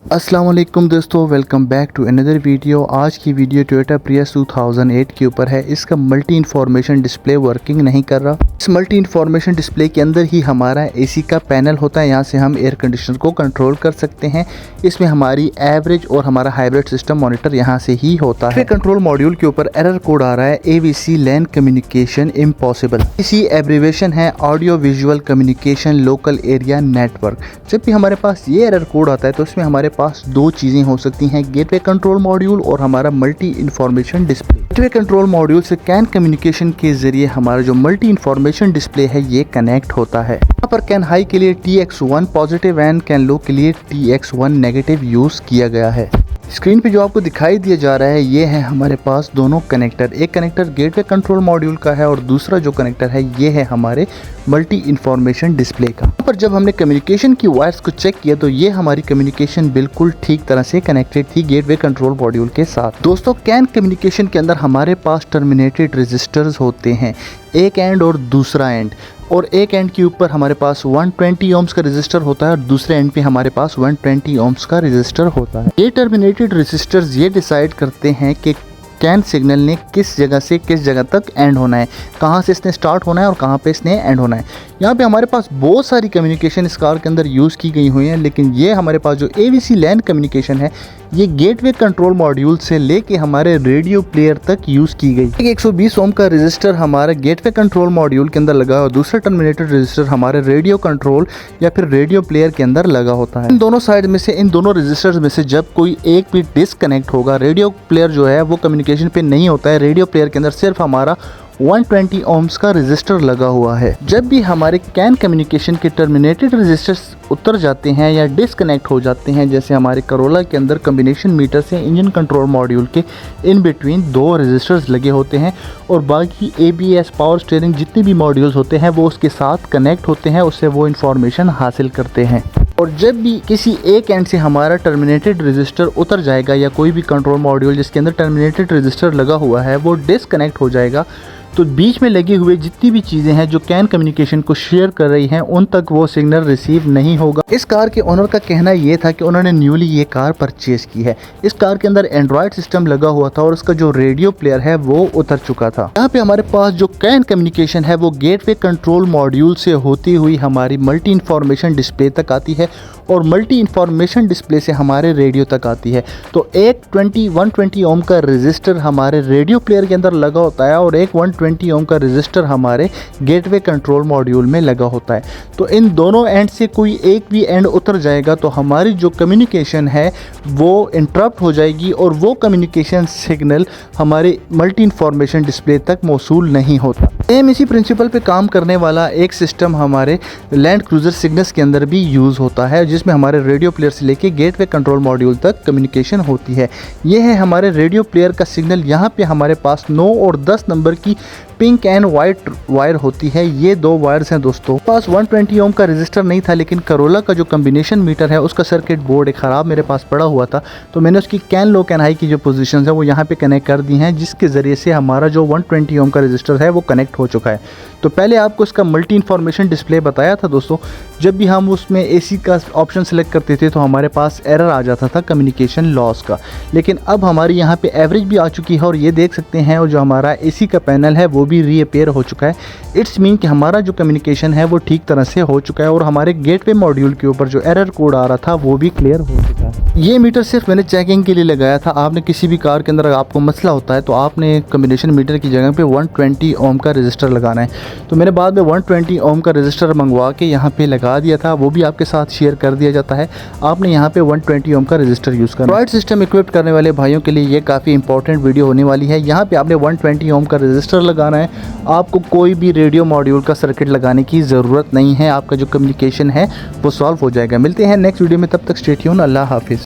अस्सलाम वालेकुम दोस्तों, welcome back to another video. आज की वीडियो टोयोटा प्रियस 2008 के ऊपर है। इसका मल्टी इन्फॉर्मेशन डिस्प्ले वर्किंग नहीं कर रहा। इस मल्टी इन्फॉर्मेशन डिस्प्ले के अंदर ही हमारा एसी का पैनल होता है। यहाँ से हम एयर कंडीशनर को कंट्रोल कर सकते हैं। इसमें हमारी एवरेज और हमारा हाइब्रिड सिस्टम मॉनिटर यहाँ से ही होता है। कंट्रोल मॉड्यूल के ऊपर एरर कोड आ रहा है AVC लैन कम्युनिकेशन इम्पॉसिबल। इसी एब्रीवेशन है audio visual communication local area network. जब भी हमारे पास ये एरर कोड आता है तो इसमें हमारे पास दो चीज़ें हो सकती हैं, गेटवे कंट्रोल मॉड्यूल और हमारा multi information display. Gateway control module से कैन कम्युनिकेशन के जरिए हमारा जो मल्टी इन्फॉर्मेशन डिस्प्ले है ये कनेक्ट होता है। यहाँ पर कैन हाई के लिए TX1 पॉजिटिव एंड कैन लो के लिए TX1 नेगेटिव यूज़ किया गया है। स्क्रीन पे जो आपको दिखाई दिया जा रहा है ये है हमारे पास दोनों कनेक्टर। एक कनेक्टर गेटवे कंट्रोल मॉड्यूल का है और दूसरा जो कनेक्टर है ये है हमारे मल्टी इन्फॉर्मेशन डिस्प्ले का। यहाँ पर जब हमने कम्युनिकेशन की वायर्स को चेक किया तो ये हमारी कम्युनिकेशन बिल्कुल ठीक तरह से कनेक्टेड थी गेटवे कंट्रोल मॉड्यूल के साथ। दोस्तों, कैन कम्युनिकेशन के अंदर हमारे पास टर्मिनेटेड रजिस्टर्स होते हैं, एक एंड और दूसरा एंड। और एक एंड के ऊपर हमारे पास 120 ओम्स का रजिस्टर होता है और दूसरे एंड पे हमारे पास 120 ओम्स का रजिस्टर होता है। ये टर्मिनेटेड रजिस्टर्स ये डिसाइड करते हैं कि कैन सिग्नल ने किस जगह से किस जगह तक एंड होना है, कहाँ से इसने स्टार्ट होना है और कहाँ पे इसने एंड होना है। यहाँ पे हमारे पास बहुत सारी कम्युनिकेशन इस कार के अंदर यूज़ की गई हुई हैं, लेकिन ये हमारे पास जो AVC लैन कम्युनिकेशन है ये गेटवे कंट्रोल मॉड्यूल से लेके हमारे रेडियो प्लेयर तक यूज़ की गई। 120 ओम का रजिस्टर हमारा गेटवे कंट्रोल मॉड्यूल के अंदर लगा और दूसरा टर्मिनेटेड रजिस्टर हमारे रेडियो कंट्रोल या फिर रेडियो प्लेयर के अंदर लगा होता है। इन दोनों साइड में से, इन दोनों रजिस्टर्स में से जब कोई एक भी डिस्कनेक्ट होगा, रेडियो प्लेयर जो है वो कम्युनिकेशन पे नहीं होता है। रेडियो प्लेयर के अंदर सिर्फ हमारा 120 ओम्स का रजिस्टर लगा हुआ है। जब भी हमारे कैन कम्युनिकेशन के टर्मिनेटेड रजिस्टर्स उतर जाते हैं या डिस्कनेक्ट हो जाते हैं, जैसे हमारे करोला के अंदर कम्बिनेशन मीटर से इंजन कंट्रोल मॉड्यूल के इन बिटवीन दो रजिस्टर्स लगे होते हैं और बाकी ABS पावर स्टीयरिंग जितने भी मॉड्यूल्स होते हैं वो उसके साथ कनेक्ट होते हैं, उससे वो इंफॉर्मेशन हासिल करते हैं। और जब भी किसी एक एंड से हमारा टर्मिनेटेड रजिस्टर उतर जाएगा या कोई भी कंट्रोल मॉड्यूल जिसके अंदर टर्मिनेटेड रजिस्टर लगा हुआ है वो डिस्कनेक्ट हो जाएगा, तो बीच में लगे हुए जितनी भी चीज़ें हैं जो कैन कम्युनिकेशन को शेयर कर रही हैं उन तक वो सिग्नल रिसीव नहीं होगा। इस कार के ओनर का कहना ये था कि उन्होंने न्यूली ये कार परचेज की है। इस कार के अंदर एंड्रॉयड सिस्टम लगा हुआ था और उसका जो रेडियो प्लेयर है वो उतर चुका था। यहाँ पे हमारे पास जो कैन कम्युनिकेशन है वो गेटवे कंट्रोल मॉड्यूल से होती हुई हमारी मल्टी इन्फॉर्मेशन डिस्प्ले तक आती है और मल्टी इन्फॉर्मेशन डिस्प्ले से हमारे रेडियो तक आती है। तो एक 120 ओम का रजिस्टर हमारे रेडियो प्लेयर के अंदर लगा होता है और एक 120 ओम का रजिस्टर हमारे गेटवे कंट्रोल मॉड्यूल में लगा होता है। तो इन दोनों एंड से कोई एक भी एंड उतर जाएगा तो हमारी जो कम्युनिकेशन है वो इंटरप्ट हो जाएगी और वो कम्युनिकेशन सिग्नल हमारे मल्टी इन्फॉर्मेशन डिस्प्ले तक मौसूल नहीं होता। सेम इसी प्रिंसिपल पे काम करने वाला एक सिस्टम हमारे लैंड क्रूजर सिग्नल्स के अंदर भी यूज़ होता है, जिसमें हमारे रेडियो प्लेयर से लेके गेटवे कंट्रोल मॉड्यूल तक कम्युनिकेशन होती है। यह है हमारे रेडियो प्लेयर का सिग्नल। यहाँ पे हमारे पास 9 और 10 नंबर की पिंक एंड वाइट वायर होती है। ये दो वायर्स हैं दोस्तों। पास 120 ओम का रजिस्टर नहीं था, लेकिन करोला का जो कम्बिनेशन मीटर है उसका सर्किट बोर्ड एक ख़राब मेरे पास पड़ा हुआ था, तो मैंने उसकी कैन लो कैन हाई की जो पोजीशंस है वो यहाँ पे कनेक्ट कर दी हैं, जिसके ज़रिए से हमारा जो 120 ओम का रजिस्टर है वो कनेक्ट हो चुका है। तो पहले आपको इसका मल्टी इन्फॉर्मेशन डिस्प्ले बताया था दोस्तों। जब भी हम उसमें AC का ऑप्शन सेलेक्ट करते थे तो हमारे पास एरर आ जाता था कम्युनिकेशन लॉस का, लेकिन अब हमारी यहाँ पे एवरेज भी आ चुकी है और ये देख सकते हैं और जो हमारा AC का पैनल है वो भी रीअपेयर हो चुका है। इट्स मीन कि हमारा जो कम्युनिकेशन है वो ठीक तरह से हो चुका है और हमारे गेटवे मॉड्यूल के ऊपर जो एरर कोड आ रहा था वो भी क्लियर हो चुका है। ये मीटर सिर्फ मैंने चेकिंग के लिए लगाया था। आपने किसी भी कार के अंदर आपको मसला होता है तो आपने कम्बिनेशन मीटर की जगह पे 120 ओम का रजिस्टर लगाना है। तो मैंने बाद में 120 ओम का रजिस्टर मंगवा के यहाँ पे लगा दिया था, वो भी आपके साथ शेयर कर दिया जाता है। आपने यहाँ पे 120 ओम का रजिस्टर यूज़ करना है। एंड्रॉयड सिस्टम इक्विप्ड करने वाले भाइयों के लिए ये काफ़ी इंपॉर्टेंट वीडियो होने वाली है। यहाँ पे आपने 120 ओम का रजिस्टर लगाना है। आपको कोई भी रेडियो मॉड्यूल का सर्किट लगाने की ज़रूरत नहीं है। आपका जो कम्युनिकेशन है वो सॉल्व हो जाएगा। मिलते हैं नेक्स्ट वीडियो में, तब तक स्टे ट्यून। अल्लाह हाफिज़।